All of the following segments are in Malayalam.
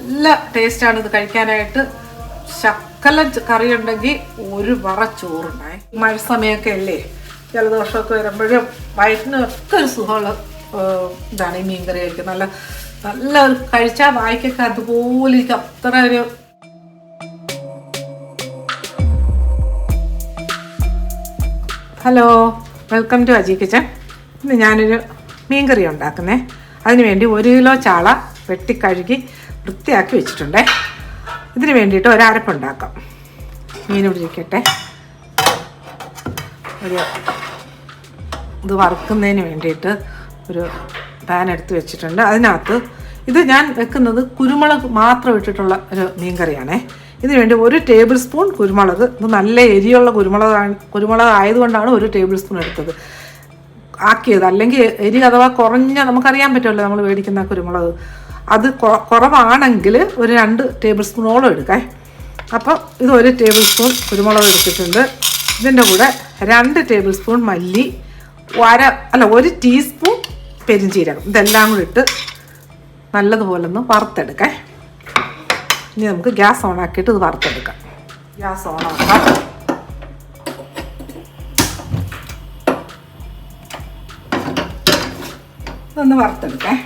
നല്ല ടേസ്റ്റാണ് ഇത് കഴിക്കാനായിട്ട്. ശക്കലം കറി ഉണ്ടെങ്കിൽ ഒരു വറ ചോറുണ്ടായി. മഴ സമയമൊക്കെ അല്ലേ, ജലദോഷമൊക്കെ വരുമ്പോഴും വയറ്റിനൊക്കെ ഒരു സുഖമുള്ള ഇതാണ് ഈ മീൻകറി കഴിക്കുക. നല്ല നല്ല കഴിച്ചാൽ വായിക്കൊക്കെ അതുപോലെ ഇരിക്കും, അത്ര ഒരു. Hello, welcome to Aji kitchen. ഇന്ന് ഞാനൊരു മീൻകറി ഉണ്ടാക്കുന്നേ. അതിന് വേണ്ടി 1 കിലോ ചാള വെട്ടിക്കഴുകി വൃത്തിയാക്കി വെച്ചിട്ടുണ്ടേ. ഇതിന് വേണ്ടിയിട്ട് ഒരരപ്പുണ്ടാക്കാം. മീനിരിക്കട്ടെ. ഇത് വറുക്കുന്നതിന് വേണ്ടിയിട്ട് ഒരു പാൻ എടുത്ത് വെച്ചിട്ടുണ്ട്. അതിനകത്ത് ഇത് ഞാൻ വെക്കുന്നത് കുരുമുളക് മാത്രം ഇട്ടിട്ടുള്ള ഒരു മീൻകറിയാണേ. ഇതിന് വേണ്ടി 1 ടേബിൾ സ്പൂൺ കുരുമുളക്. ഇത് നല്ല എരിയുള്ള കുരുമുളക് ആയതുകൊണ്ടാണ് 1 ടേബിൾ സ്പൂൺ എടുത്തത് ആക്കിയത്. അല്ലെങ്കിൽ എരി അഥവാ കുറഞ്ഞ, നമുക്കറിയാൻ പറ്റുമല്ലോ നമ്മൾ മേടിക്കുന്ന കുരുമുളക്, അത് കുറവാണെങ്കിൽ ഒരു 2 ടേബിൾ സ്പൂണോളം എടുക്കാം. അപ്പോൾ ഇത് 1 ടേബിൾ സ്പൂൺ കുരുമുളക് എടുത്തിട്ടുണ്ട്. ഇതിൻ്റെ കൂടെ 2 ടേബിൾ സ്പൂൺ മല്ലി, 1 ടീസ്പൂൺ പെരിഞ്ചീരകം, ഇതെല്ലാം കൂടി ഇട്ട് നല്ലതുപോലെ ഒന്ന് വറുത്തെടുക്കാം. ഇനി നമുക്ക് ഗ്യാസ് ഓണാക്കിയിട്ട് ഇത് വറുത്തെടുക്കാം. ഗ്യാസ് ഓണാക്കാം. ഇതൊന്ന് വറുത്തെടുക്കാം.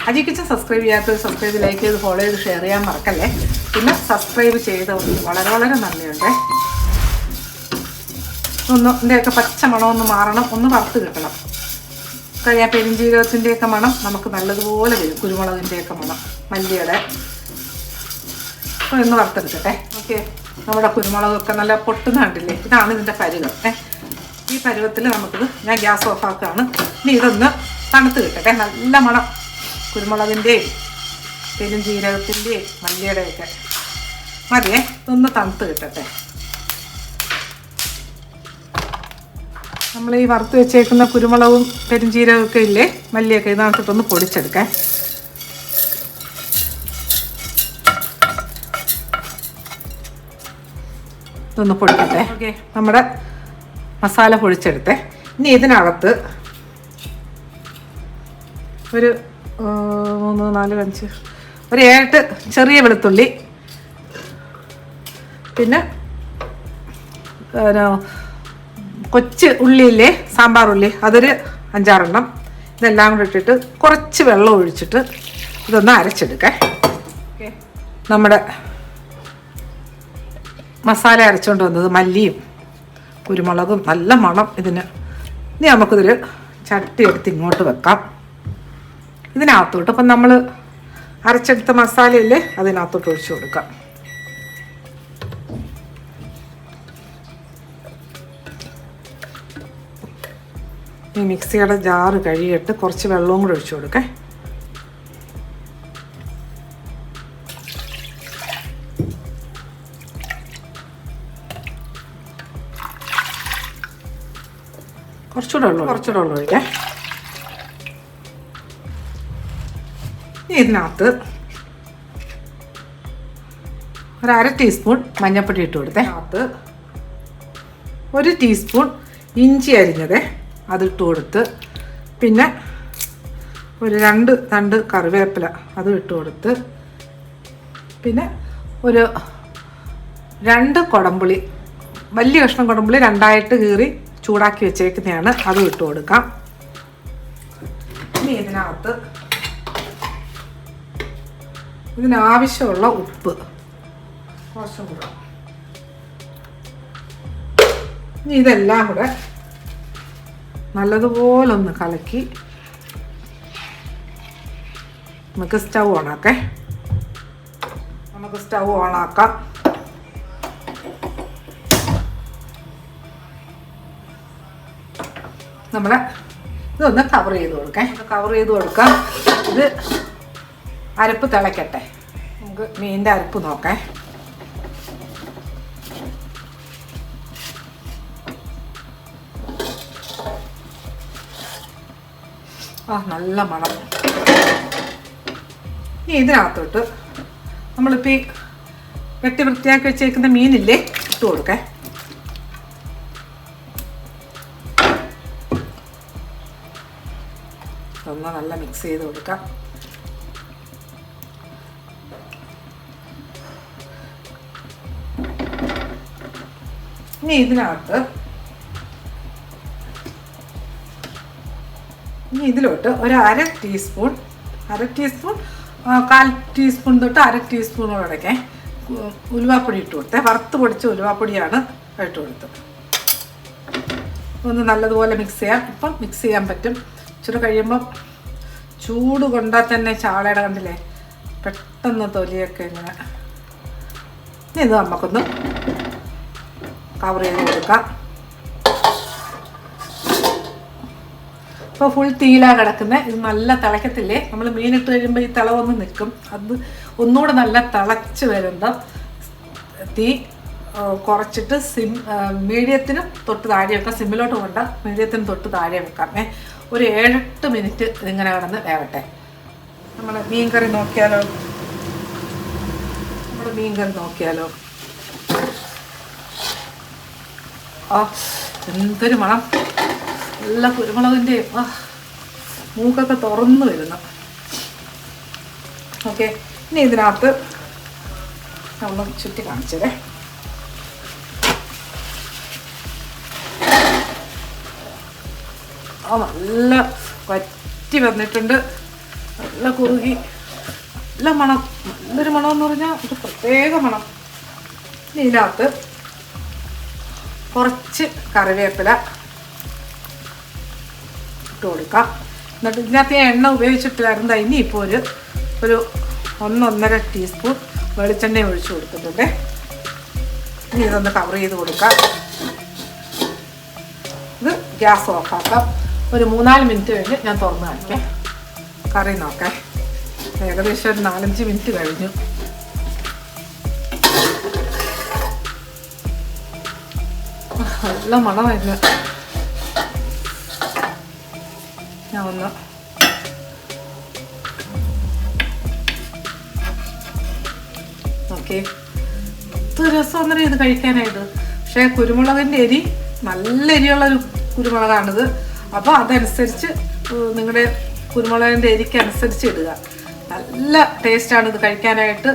അജി കിച്ചൻ സബ്സ്ക്രൈബ് ചെയ്യാത്തവർ സബ്സ്ക്രൈബ്, ലൈക്ക് ചെയ്ത് ഫോളോ ചെയ്ത് ഷെയർ ചെയ്യാൻ മറക്കല്ലേ. പിന്നെ സബ്സ്ക്രൈബ് ചെയ്തവർക്ക് വളരെ വളരെ നന്ദിയുണ്ട്. ഇതിൻ്റെയൊക്കെ പച്ച മണമൊന്ന് മാറണം, ഒന്ന് വറുത്ത് കിട്ടണം. കഴിയാൻ പെരിഞ്ചീരകത്തിൻ്റെയൊക്കെ മണം നമുക്ക് നല്ലതുപോലെ വരും, കുരുമുളകിൻ്റെയൊക്കെ മണം, മല്ലിയുടെ. അപ്പോൾ ഒന്ന് വറുത്തെടുക്കട്ടെ. ഓക്കെ, നമ്മുടെ കുരുമുളകൊക്കെ നല്ല പൊട്ടുന്ന കണ്ടില്ലേ? ഇതാണ് ഇതിൻ്റെ പരുവം. ഈ പരുവത്തിൽ നമുക്കിത്, ഞാൻ ഗ്യാസ് ഓഫാക്കുകയാണ്. ഇനി ഇതൊന്ന് തണുത്ത് കിട്ടട്ടെ. നല്ല മണം കുരുമുളകിൻ്റെയും പെരുംജീരകത്തിൻ്റെയും മല്ലിയുടെയൊക്കെ മതിയേ. ഇതൊന്ന് തണുത്ത് കിട്ടട്ടെ. നമ്മൾ ഈ വറുത്ത് വെച്ചേക്കുന്ന കുരുമുളകും പെരുംജീരകമൊക്കെ ഇല്ലേ, മല്ലിയൊക്കെ, ഇതിനകത്തിട്ടൊന്ന് പൊടിച്ചെടുക്കാം. ഇതൊന്ന് പൊടിക്കട്ടെ. ഓക്കെ, നമ്മുടെ മസാല പൊടിച്ചെടുത്തേ. ഇനി ഇതിനകത്ത് ഒരു 3, 4, 5, ഒരു 7 ചെറിയ വെളുത്തുള്ളി, പിന്നെ കൊച്ചു ഉള്ളിയില്ലേ, സാമ്പാർ ഉള്ളി, അതൊരു 5-6 എണ്ണം. ഇതെല്ലാം കൂടെ ഇട്ടിട്ട് കുറച്ച് വെള്ളം ഒഴിച്ചിട്ട് ഇതൊന്ന് അരച്ചെടുക്കാം. ഓക്കെ, നമ്മുടെ മസാല അരച്ചുകൊണ്ട് വന്നത് മല്ലിയും കുരുമുളകും, നല്ല മണം ഇതിന്. ഇനി നമുക്കിതൊരു ചട്ടി എടുത്ത് ഇങ്ങോട്ട് വെക്കാം. ഇതിനകത്തോട്ട് ഇപ്പം നമ്മൾ അരച്ചെടുത്ത മസാലയില്ലേ, അതിനകത്തോട്ട് ഒഴിച്ചു കൊടുക്കാം. ഈ മിക്സിയുടെ ജാറ് കഴുകിയിട്ട് കുറച്ച് വെള്ളവും കൂടെ ഒഴിച്ചു കൊടുക്കാം. കുറച്ചുകൂടെ വെള്ളം ഒഴിക്കാം. ഇതിനകത്ത് ഒരു 1/2 ടീസ്പൂൺ മഞ്ഞൾപ്പൊടി ഇട്ട് കൊടുത്തേ. അതിനകത്ത് 1 ടീസ്പൂൺ ഇഞ്ചി അരിഞ്ഞത് അതിട്ട് കൊടുത്ത്, പിന്നെ ഒരു 2 തണ്ട് കറിവേപ്പില അതും ഇട്ട് കൊടുത്ത്, പിന്നെ ഒരു 2 കുടംപുളി, വലിയ കഷ്ണം കുടംപുളി 2ആയിട്ട് കീറി ചൂടാക്കി വെച്ചേക്കുന്നതാണ്, അതും ഇട്ട് കൊടുക്കാം. ഇനി ഇതിനാവശ്യമുള്ള ഉപ്പ് കുറച്ചും കൂടെ. ഇനി ഇതെല്ലാം കൂടെ നല്ലതുപോലെ ഒന്ന് കലക്കി നമുക്ക് സ്റ്റൗ ഓണാക്കാം. നമ്മളെ ഇതൊന്ന് കവർ ചെയ്ത് കൊടുക്കാം. ഇത് അരപ്പ് തിളയ്ക്കട്ടെ. നമുക്ക് മീനിൻ്റെ അരപ്പ് നോക്കാം. നല്ല മണം. ഇനി ഇതിനകത്തോട്ട് നമ്മളിപ്പോൾ ഈ വെട്ടി വൃത്തിയാക്കി വെച്ചേക്കുന്ന മീനില്ലേ, ഇട്ട് കൊടുക്കാം. ഒന്ന് നല്ല മിക്സ് ചെയ്ത് കൊടുക്കാം. ഇനി ഇതിനകത്ത് ഇതിലോട്ട് ഒരു അര ടീസ്പൂൺ 1/4 ടീസ്പൂൺ തൊട്ട് അര ടീസ്പൂണോടൊക്കെ ഉലുവാപ്പൊടി ഇട്ട് കൊടുത്തേ. വറുത്ത് പൊടിച്ച ഉലുവാപ്പൊടിയാണ് ഇട്ട് കൊടുത്തത്. ഒന്ന് നല്ലതുപോലെ മിക്സ് ചെയ്യാം. ഇപ്പം മിക്സ് ചെയ്യാൻ പറ്റും. ഇച്ചിരി കഴിയുമ്പം ചൂട് കൊണ്ടാൽ തന്നെ ചാളയുടെ കണ്ടില്ലേ പെട്ടെന്ന് തൊലിയൊക്കെ ഇങ്ങനെ. ഇനി ഇത് നമുക്കൊന്ന് കവർ ചെയ്ത് കൊടുക്കാം. ഇപ്പോൾ ഫുൾ തീയിലാണ് കിടക്കുന്നത്. ഇത് നല്ല തിളക്കത്തില്ലേ. നമ്മൾ മീനിട്ട് കഴിയുമ്പോൾ ഈ തിളവൊന്ന് നിൽക്കും. അത് ഒന്നുകൂടെ നല്ല തിളച്ച് വരുമ്പോൾ തീ കുറച്ചിട്ട് മീഡിയത്തിന് തൊട്ട് താഴെ വെക്കാം. സിമ്മിലോട്ട് കൊണ്ട മീഡിയത്തിന് തൊട്ട് താഴെ വെക്കാം. ഒരു 7-8 മിനിറ്റ് ഇതിങ്ങനെ കിടന്ന് വേവട്ടെ. നമ്മുടെ മീൻകറി നോക്കിയാലോ. എന്തൊരു മണം. നല്ല കുരുമുളകിൻ്റെ മൂക്കൊക്കെ തുറന്നു വരുന്നു. ഓക്കെ, ഇനി ഇതിനകത്ത് നമ്മൾ ചുറ്റി കാണിച്ചതേ. നല്ല വറ്റി വന്നിട്ടുണ്ട്. നല്ല കുറുകി നല്ല മണം. നല്ലൊരു മണമെന്ന് പറഞ്ഞാൽ ഒരു പ്രത്യേക മണം. ഇതിനകത്ത് കുറച്ച് കറിവേപ്പില ഇട്ട് കൊടുക്കാം. എന്നിട്ട് ഇതിനകത്ത് എണ്ണ ഉപയോഗിച്ചിട്ടില്ലായിരുന്നു. ഇനിയിപ്പോൾ ഒരു 1-1.5 ടീസ്പൂൺ വെളിച്ചെണ്ണ ഒഴിച്ച് കൊടുത്തിട്ടുണ്ട്. ഇനി ഇതൊന്ന് കവർ ചെയ്ത് കൊടുക്കാം. ഇത് ഗ്യാസ് ഓഫാക്കാം. ഒരു 3-4 മിനിറ്റ് കഴിഞ്ഞ് ഞാൻ തുറന്ന് കാണിക്കാം. കറി നോക്കാം. ഏകദേശം ഒരു 4-5 മിനിറ്റ് കഴിഞ്ഞു. നല്ല മണമായിരുന്നു. ഞാൻ ഒന്ന് ഓക്കെ. ഇത് രസം ഒന്നര ഇത് കഴിക്കാനായിട്ട്. പക്ഷേ കുരുമുളകിൻ്റെ എരി നല്ല എരിയുള്ളൊരു കുരുമുളകാണിത്. അപ്പോൾ അതനുസരിച്ച് നിങ്ങളുടെ കുരുമുളകിൻ്റെ എരിക്കനുസരിച്ച് ഇടുക. നല്ല ടേസ്റ്റാണ് ഇത് കഴിക്കാനായിട്ട്.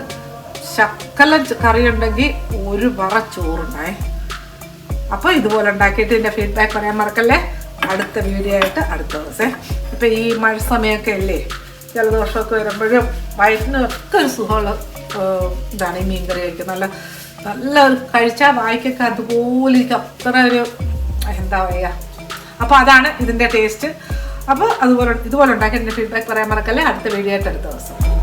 ശക്കല കറി ഉണ്ടെങ്കിൽ ഒരു പറ ചോറുണ്ടായേ. അപ്പോൾ ഇതുപോലെ ഉണ്ടാക്കിയിട്ട് ഇതിൻ്റെ ഫീഡ്ബാക്ക് പറയാൻ മറക്കല്ലേ. അടുത്ത വീഡിയോ ആയിട്ട് അടുത്ത ദിവസം. ഇപ്പം ഈ മഴ സമയമൊക്കെ അല്ലേ, ജലദോഷമൊക്കെ വരുമ്പോഴും വയറ്റിനൊക്കെ ഒരു സുഖമുള്ള ഇതാണ് ഈ മീൻകറി കഴിക്കുക. നല്ല കഴിച്ചാൽ വായിക്കൊക്കെ അതുപോലെ അത്ര ഒരു എന്താ പറയുക. അപ്പോൾ അതാണ് ഇതിൻ്റെ ടേസ്റ്റ്. അപ്പോൾ ഇതുപോലെ ഉണ്ടാക്കി ഇതിൻ്റെ ഫീഡ്ബാക്ക് പറയാൻ മറക്കല്ലേ. അടുത്ത വീഡിയോ ആയിട്ട് അടുത്ത ദിവസം.